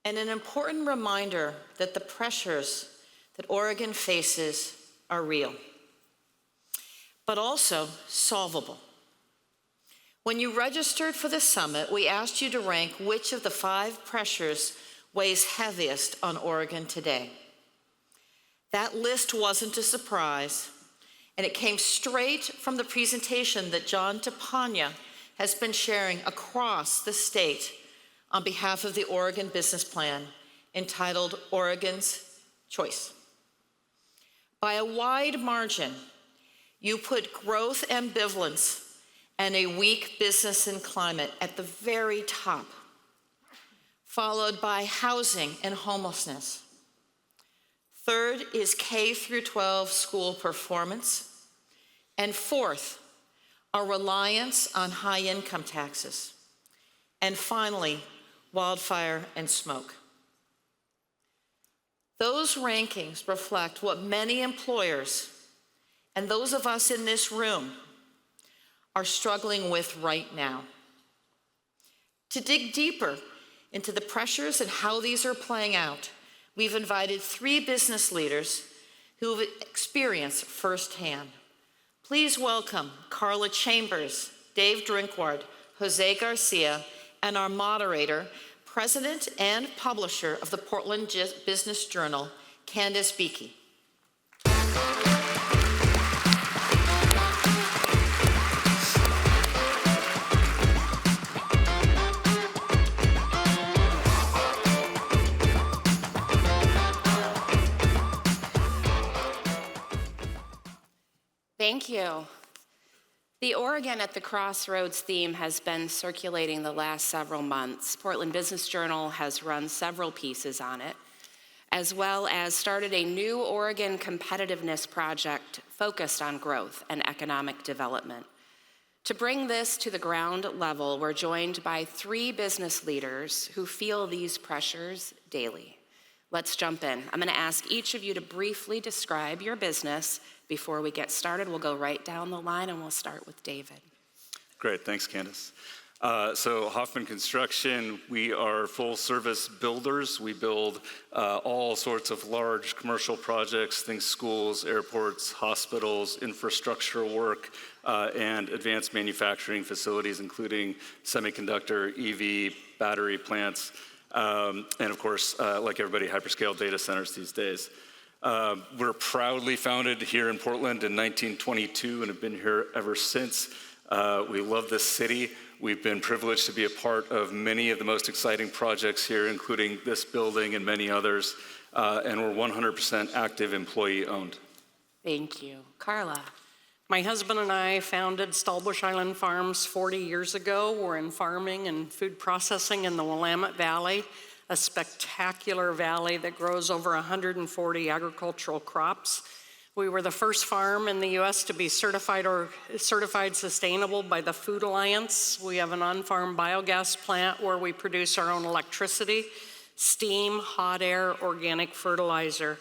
and an important reminder that the pressures that Oregon faces are real, but also solvable. When you registered for the summit, we asked you to rank which of the 5 pressures weighs heaviest on Oregon today. That list wasn't a surprise, and it came straight from the presentation that John Tapania has been sharing across the state on behalf of the Oregon Business Plan, entitled Oregon's Choice. By a wide margin, you put growth ambivalence and a weak business and climate at the very top, followed by housing and homelessness. Third is K through 12 school performance. And fourth, our reliance on high income taxes. And finally, wildfire and smoke. Those rankings reflect what many employers and those of us in this room are struggling with right now. To dig deeper into the pressures and how these are playing out, we've invited 3 business leaders who have experienced firsthand. Please welcome Karla Chambers, Dave Drinkward, José Garcia, and our moderator, president and publisher of the Portland Business Journal, Candace Beeke. Thank you. The Oregon at the Crossroads theme has been circulating the last several months. Portland Business Journal has run several pieces on it, as well as started a new Oregon competitiveness project focused on growth and economic development. To bring this to the ground level, we're joined by 3 business leaders who feel these pressures daily. Let's jump in. I'm going to ask each of you to briefly describe your business. Before we get started, we'll go right down the line and we'll start with David. Great, thanks Candace. So Hoffman Construction, we are full service builders. We build all sorts of large commercial projects, think schools, airports, hospitals, infrastructure work, and advanced manufacturing facilities, including semiconductor, EV, battery plants, and of course, like everybody, hyperscale data centers these days. We're proudly founded here in Portland in 1922 and have been here ever since. We love this city. We've been privileged to be a part of many of the most exciting projects here, including this building and many others, and we're 100% active employee owned. Thank you. Karla. My husband and I founded Stahlbush Island Farms 40 years ago. We're in farming and food processing in the Willamette Valley, a spectacular valley that grows over 140 agricultural crops. We were the first farm in the U.S. to be certified sustainable by the Food Alliance. We have an on-farm biogas plant where we produce our own electricity, steam, hot air, organic fertilizer.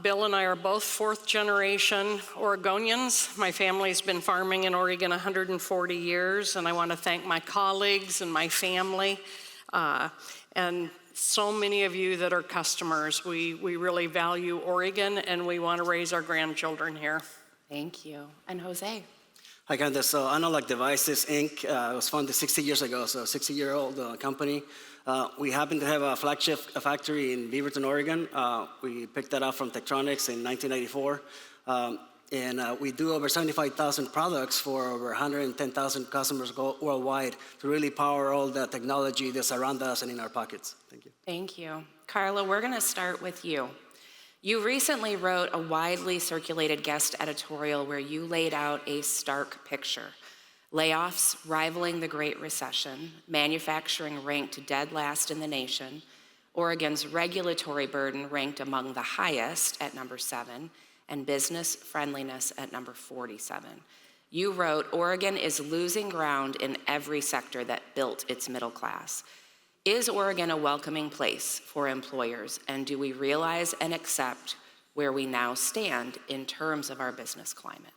Bill and I are both 4th generation Oregonians. My family's been farming in Oregon 140 years, and I want to thank my colleagues and my family. And so many of you that are customers. We really value Oregon and we want to raise our grandchildren here. Thank you. And Jose. Hi, Candace. So Analog Devices, Inc. Was founded 60 years ago, so 60-year-old company. We happen to have a flagship factory in Beaverton, Oregon. We picked that up from Tektronix in 1994. And we do over 75,000 products for over 110,000 customers worldwide to really power all the technology that surrounds us and in our pockets. Thank you. Thank you. Karla, we're going to start with you. You recently wrote a widely circulated guest editorial where you laid out a stark picture. Layoffs rivaling the Great Recession, manufacturing ranked dead last in the nation, Oregon's regulatory burden ranked among the highest at number 7, and business friendliness at number 47. You wrote, Oregon is losing ground in every sector that built its middle class. Is Oregon a welcoming place for employers, and do we realize and accept where we now stand in terms of our business climate?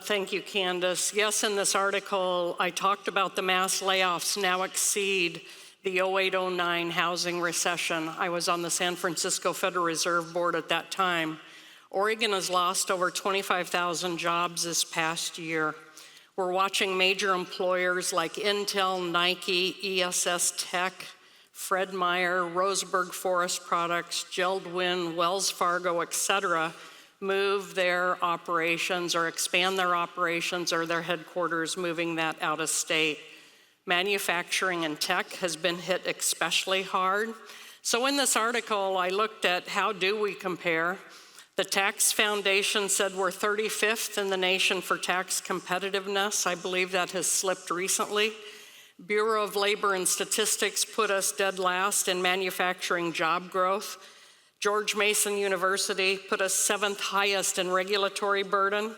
Thank you, Candace. Yes, in this article, I talked about the mass layoffs now exceed the 08-09 housing recession. I was on the San Francisco Federal Reserve Board at that time. Oregon has lost over 25,000 jobs this past year. We're watching major employers like Intel, Nike, ESS Tech, Fred Meyer, Roseburg Forest Products, Geldwin, Wells Fargo, et cetera, move their operations or expand their operations or their headquarters, moving that out of state. Manufacturing and tech has been hit especially hard. So in this article, I looked at how do we compare. The Tax Foundation said we're 35th in the nation for tax competitiveness. I believe that has slipped recently. Bureau of Labor and Statistics put us dead last in manufacturing job growth. George Mason University put us 7th highest in regulatory burden.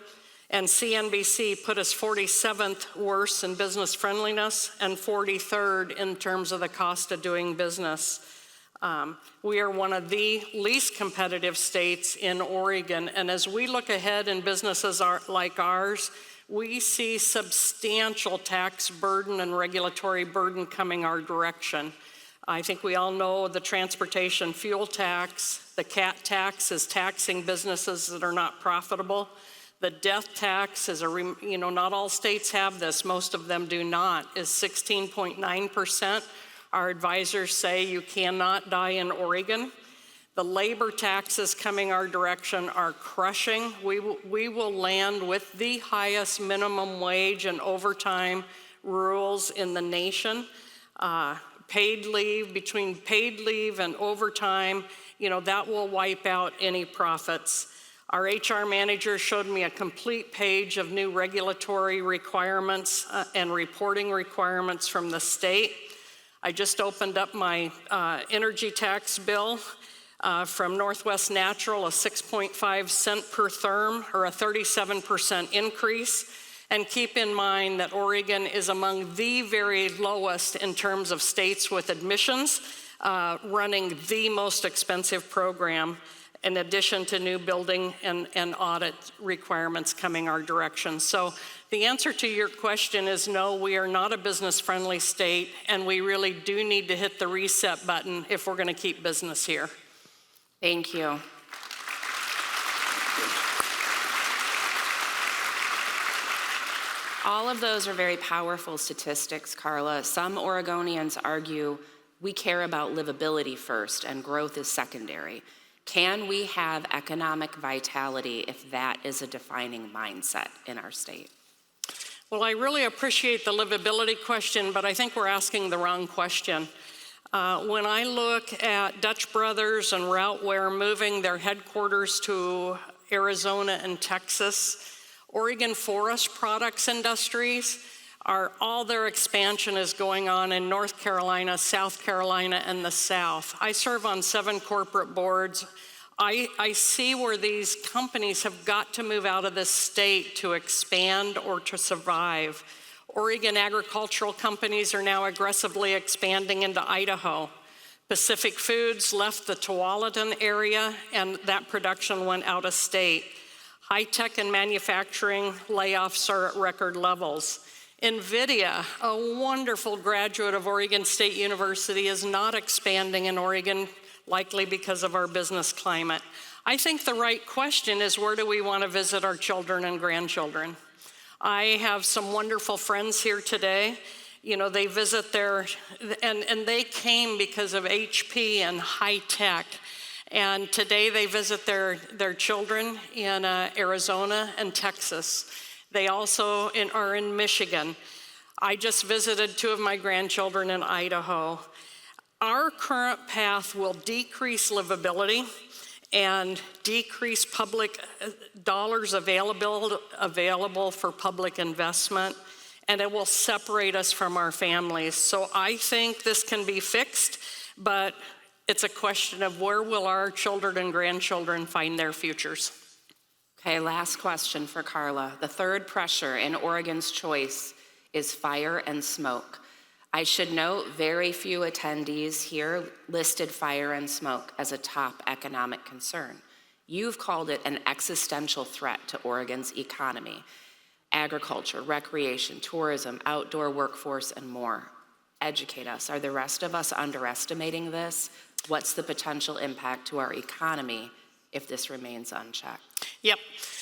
And CNBC put us 47th worse in business friendliness and 43rd in terms of the cost of doing business. We are one of the least competitive states in Oregon, and as we look ahead in businesses like ours, we see substantial tax burden and regulatory burden coming our direction. I think we all know the transportation fuel tax, the CAT tax is taxing businesses that are not profitable. The death tax is not all states have this, most of them do not, is 16.9%. Our advisors say you cannot die in Oregon. The labor taxes coming our direction are crushing. We will land with the highest minimum wage and overtime rules in the nation. Paid leave, between paid leave and overtime, that will wipe out any profits. Our HR manager showed me a complete page of new regulatory requirements and reporting requirements from the state. I just opened up my energy tax bill from Northwest Natural, a 6.5 cent per therm, or a 37% increase. And keep in mind that Oregon is among the very lowest in terms of states with admissions, running the most expensive program, in addition to new building and audit requirements coming our direction. So the answer to your question is no, we are not a business-friendly state, and we really do need to hit the reset button if we're going to keep business here. Thank you. All of those are very powerful statistics, Karla. Some Oregonians argue we care about livability first and growth is secondary. Can we have economic vitality if that is a defining mindset in our state? Well, I really appreciate the livability question, but I think we're asking the wrong question. When I look at Dutch Brothers and Routeware moving their headquarters to Arizona and Texas, Oregon Forest Products Industries, all their expansion is going on in North Carolina, South Carolina, and the South. I serve on 7 corporate boards. I see where these companies have got to move out of this state to expand or to survive. Oregon agricultural companies are now aggressively expanding into Idaho. Pacific Foods left the Tualatin area, and that production went out of state. High-tech and manufacturing layoffs are at record levels. NVIDIA, a wonderful graduate of Oregon State University, is not expanding in Oregon, likely because of our business climate. I think the right question is, where do we want to visit our children and grandchildren? I have some wonderful friends here today. They visit and they came because of HP and high tech. And today they visit their children in Arizona and Texas. They also are in Michigan. I just visited 2 of my grandchildren in Idaho. Our current path will decrease livability and decrease public dollars available for public investment, and it will separate us from our families. So I think this can be fixed, but it's a question of where will our children and grandchildren find their futures. Okay, last question for Karla. The third pressure in Oregon's choice is fire and smoke. I should note very few attendees here listed fire and smoke as a top economic concern. You've called it an existential threat to Oregon's economy, agriculture, recreation, tourism, outdoor workforce, and more. educate us. Are the rest of us underestimating this? What's the potential impact to our economy if this remains unchecked? Yep.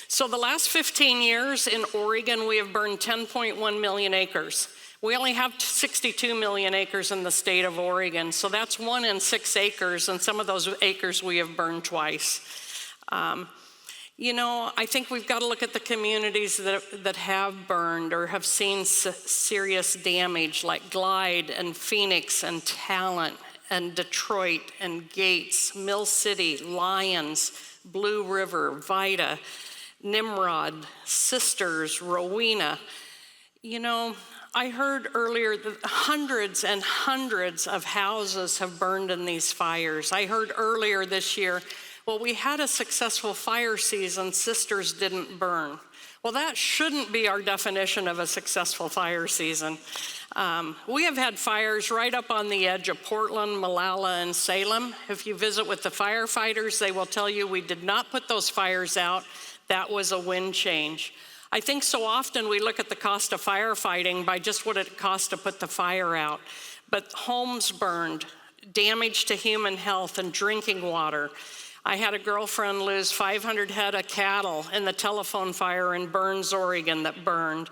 So the last 15 years in Oregon, we have burned 10.1 million acres. We only have 62 million acres in the state of Oregon, so that's 1 in 6 acres, and some of those acres we have burned twice. I think we've got to look at the communities that have burned or have seen serious damage, like Glide and Phoenix and Talent and Detroit and Gates, Mill City, Lyons, Blue River, Vida, Nimrod, Sisters, Rowena. I heard earlier that hundreds and hundreds of houses have burned in these fires. I heard earlier this year, well, we had a successful fire season, Sisters didn't burn. Well, that shouldn't be our definition of a successful fire season. We have had fires right up on the edge of Portland, Malala, and Salem. If you visit with the firefighters, they will tell you we did not put those fires out. That was a wind change. I think so often we look at the cost of firefighting by just what it costs to put the fire out. But homes burned, damage to human health and drinking water. I had a girlfriend lose 500 head of cattle in the telephone fire in Burns, Oregon that burned.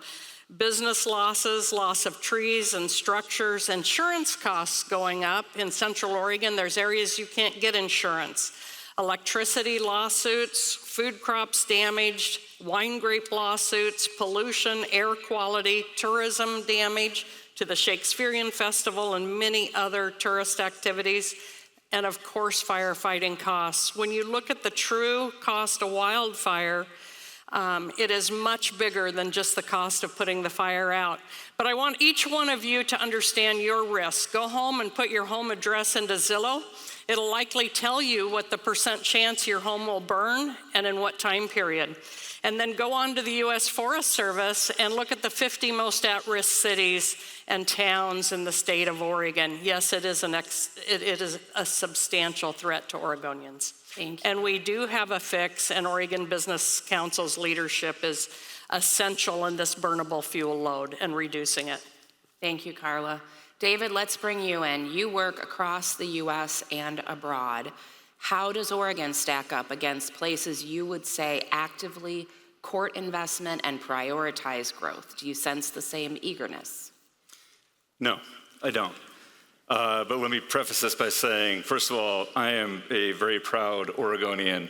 Business losses, loss of trees and structures, insurance costs going up. In Central Oregon, there's areas you can't get insurance. Electricity lawsuits, food crops damaged, wine grape lawsuits, pollution, air quality, tourism damage to the Shakespearean Festival and many other tourist activities, and of course, firefighting costs. When you look at the true cost of wildfire, it is much bigger than just the cost of putting the fire out. But I want each one of you to understand your risk. Go home and put your home address into Zillow. It'll likely tell you what the % chance your home will burn and in what time period. And then go on to the U.S. Forest Service and look at the 50 most at-risk cities and towns in the state of Oregon. Yes, it is a substantial threat to Oregonians. Thank you. And we do have a fix, and Oregon Business Council's leadership is essential in this burnable fuel load and reducing it. Thank you, Karla. David, let's bring you in. You work across the U.S. and abroad. How does Oregon stack up against places you would say actively court investment and prioritize growth? Do you sense the same eagerness? No, I don't. But let me preface this by saying, first of all, I am a very proud Oregonian.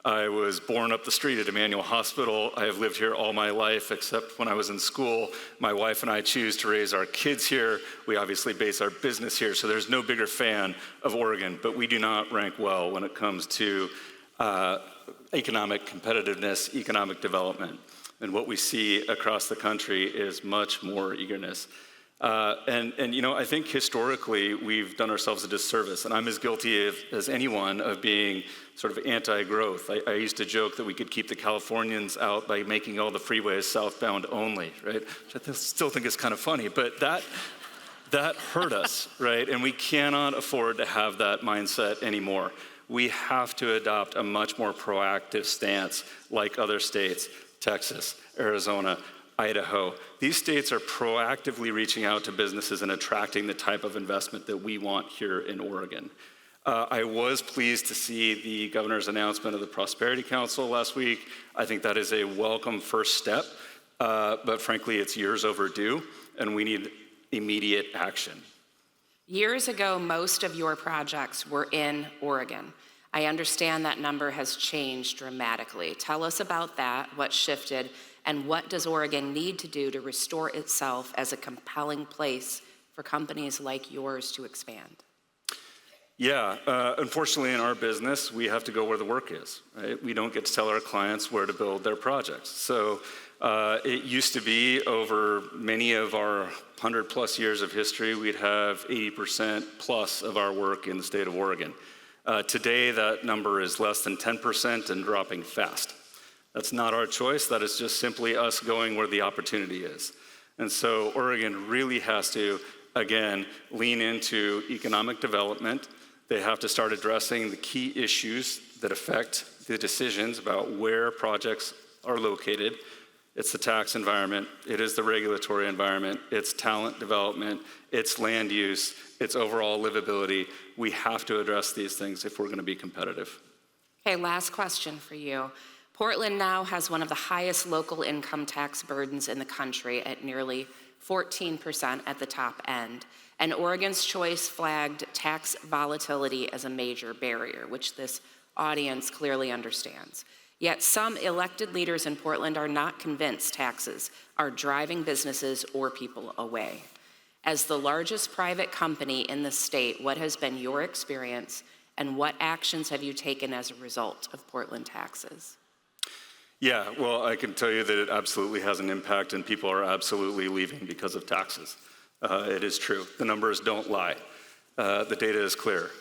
I was born up the street at Emmanuel Hospital. I have lived here all my life, except when I was in school. My wife and I choose to raise our kids here. We obviously base our business here, so there's no bigger fan of Oregon, but we do not rank well when it comes to economic competitiveness, economic development. And what we see across the country is much more eagerness. I think historically we've done ourselves a disservice, and I'm as guilty as anyone of being sort of anti-growth. I used to joke that we could keep the Californians out by making all the freeways southbound only, right? Which I still think is kind of funny, but that hurt us, right? And we cannot afford to have that mindset anymore. We have to adopt a much more proactive stance like other states, Texas, Arizona, Idaho. These states are proactively reaching out to businesses and attracting the type of investment that we want here in Oregon. I was pleased to see the governor's announcement of the Prosperity Council last week. I think that is a welcome first step, but frankly, it's years overdue, and we need immediate action. Years ago, most of your projects were in Oregon. I understand that number has changed dramatically. Tell us about that, what shifted, and what does Oregon need to do to restore itself as a compelling place for companies like yours to expand? Yeah, unfortunately in our business, we have to go where the work is, right? We don't get to tell our clients where to build their projects. So it used to be over many of our 100+ years of history, we'd have 80% plus of our work in the state of Oregon. Today, that number is less than 10% and dropping fast. That's not our choice. That is just simply us going where the opportunity is. And so Oregon really has to, again, lean into economic development. They have to start addressing the key issues that affect the decisions about where projects are located. It's the tax environment, it is the regulatory environment, it's talent development, it's land use, it's overall livability. We have to address these things if we're going to be competitive. Okay, last question for you. Portland now has one of the highest local income tax burdens in the country at nearly 14% at the top end. And Oregon's Choice flagged tax volatility as a major barrier, which this audience clearly understands. Yet some elected leaders in Portland are not convinced taxes are driving businesses or people away. As the largest private company in the state, what has been your experience and what actions have you taken as a result of Portland taxes? Yeah, well, I can tell you that it absolutely has an impact and people are absolutely leaving because of taxes. It is true. The numbers don't lie. The data is clear.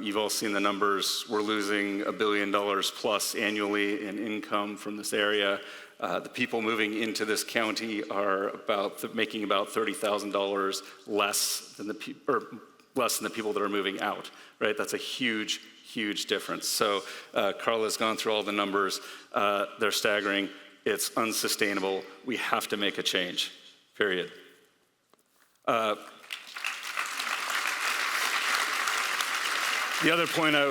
You've all seen the numbers. We're losing $1 billion plus annually in income from this area. The people moving into this county are making about $30,000 less than the people that are moving out, right? That's a huge, huge difference. So Karla's gone through all the numbers. They're staggering. It's unsustainable. We have to make a change, period. The other point I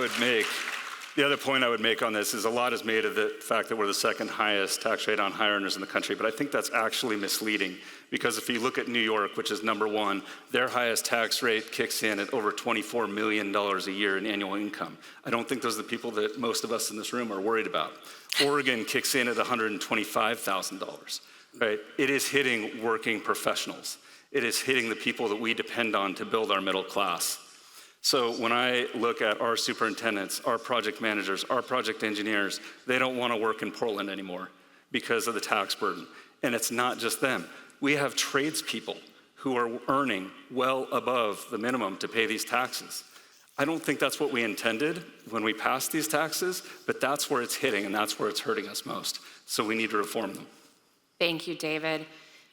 would make on this is a lot is made of the fact that we're the second highest tax rate on high earners in the country, but I think that's actually misleading because if you look at New York, which is number one, their highest tax rate kicks in at over $24 million a year in annual income. I don't think those are the people that most of us in this room are worried about. Oregon kicks in at $125,000, right? It is hitting working professionals. It is hitting the people that we depend on to build our middle class. So when I look at our superintendents, our project managers, our project engineers, they don't want to work in Portland anymore because of the tax burden. And it's not just them. We have tradespeople who are earning well above the minimum to pay these taxes. I don't think that's what we intended when we passed these taxes, but that's where it's hitting and that's where it's hurting us most. So we need to reform them. Thank you, David.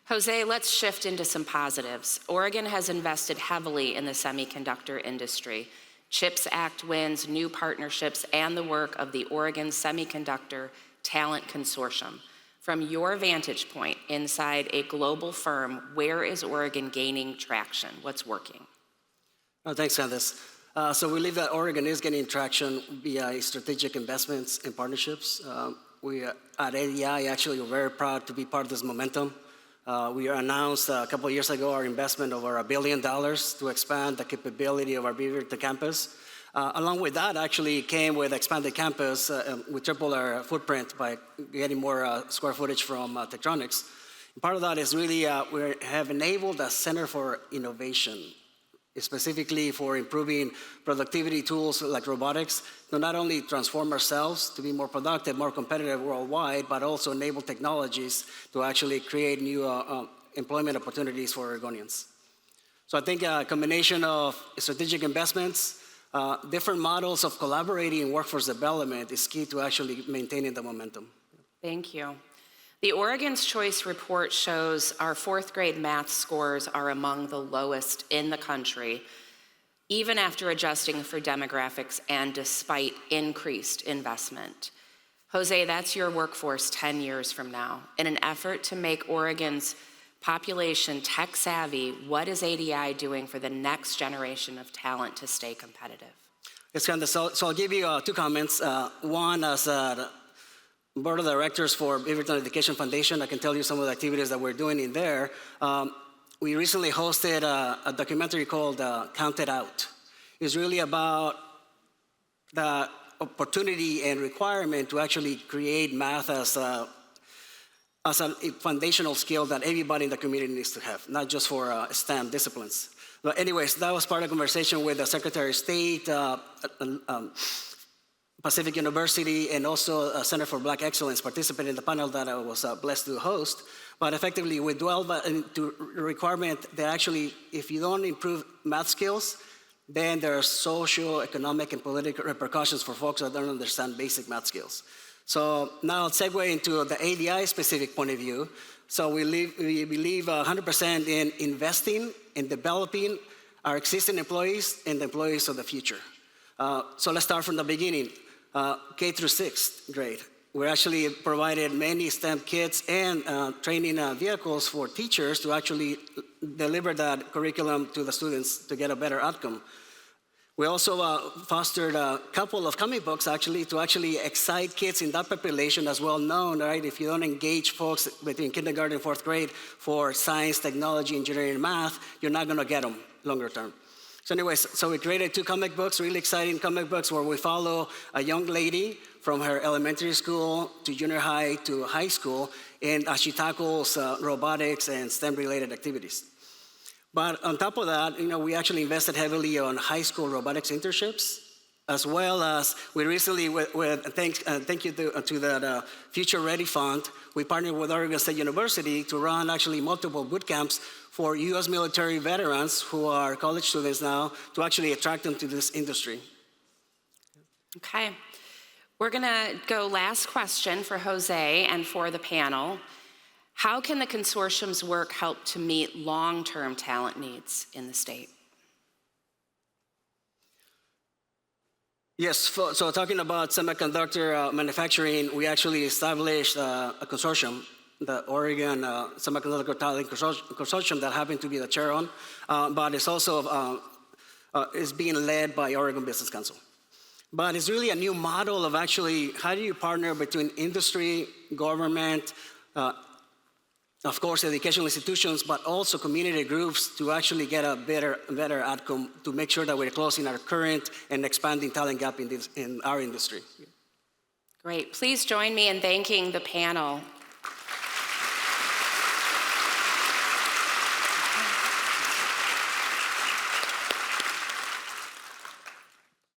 Jose, let's shift into some positives. Oregon has invested heavily in the semiconductor industry. CHIPS Act wins, new partnerships, and the work of the Oregon Semiconductor Talent Consortium. From your vantage point inside a global firm, where is Oregon gaining traction? What's working? Oh, thanks, Candace. So we believe that Oregon is getting traction via strategic investments and partnerships. We at ADI actually are very proud to be part of this momentum. We announced a couple of years ago our investment of over $1 billion to expand the capability of our Beeke campus. Along with that actually came with expanded campus. We tripled our footprint by getting more square footage from Tektronix. And part of that is really we have enabled a center for innovation, specifically for improving productivity tools like robotics to not only transform ourselves to be more productive, more competitive worldwide, but also enable technologies to actually create new employment opportunities for Oregonians. So I think a combination of strategic investments, different models of collaborating workforce development is key to actually maintaining the momentum. Thank you. The Oregon's Choice report shows our fourth grade math scores are among the lowest in the country, even after adjusting for demographics and despite increased investment. Jose, that's your workforce 10 years from now. In an effort to make Oregon's population tech savvy, what is ADI doing for the next generation of talent to stay competitive? Yes, Candace, so I'll give you two comments. One, as Board of Directors for Beaverton Education Foundation, I can tell you some of the activities that we're doing in there. We recently hosted a documentary called Count It Out. It's really about the opportunity and requirement to actually create math as a foundational skill that everybody in the community needs to have, not just for STEM disciplines. But anyways, that was part of the conversation with the Secretary of State, Pacific University, and also Center for Black Excellence participated in the panel that I was blessed to host. But effectively, we dwell into the requirement that actually, if you don't improve math skills, then there are social, economic, and political repercussions for folks that don't understand basic math skills. So now I'll segue into the ADI specific point of view. So we believe 100% in investing in developing our existing employees and the employees of the future. So let's start from the beginning. K through 6th grade. We actually provided many STEM kits and training vehicles for teachers to actually deliver that curriculum to the students to get a better outcome. We also fostered a couple of comic books actually to actually excite kids in that population as well known, right? If you don't engage folks between kindergarten and fourth grade for science, technology, engineering, and math, you're not gonna get them longer term. So anyways, so we created 2 comic books, really exciting comic books where we follow a young lady from her elementary school to junior high to high school, and as she tackles robotics and STEM-related activities. But on top of that, we actually invested heavily on high school robotics internships, as well as we recently, thank you to the Future Ready Fund, we partnered with Oregon State University to run actually multiple boot camps for U.S. military veterans who are college students now to actually attract them to this industry. Okay. We're going to go last question for José and for the panel. How can the consortium's work help to meet long-term talent needs in the state? Yes, so talking about semiconductor manufacturing, we actually established a consortium, the Oregon Semiconductor Talent Consortium that happened to be the chair on, but it's also is being led by Oregon Business Council. But it's really a new model of actually how do you partner between industry, government, of course, educational institutions, but also community groups to actually get a better outcome to make sure that we're closing our current and expanding talent gap in our industry. Great. Please join me in thanking the panel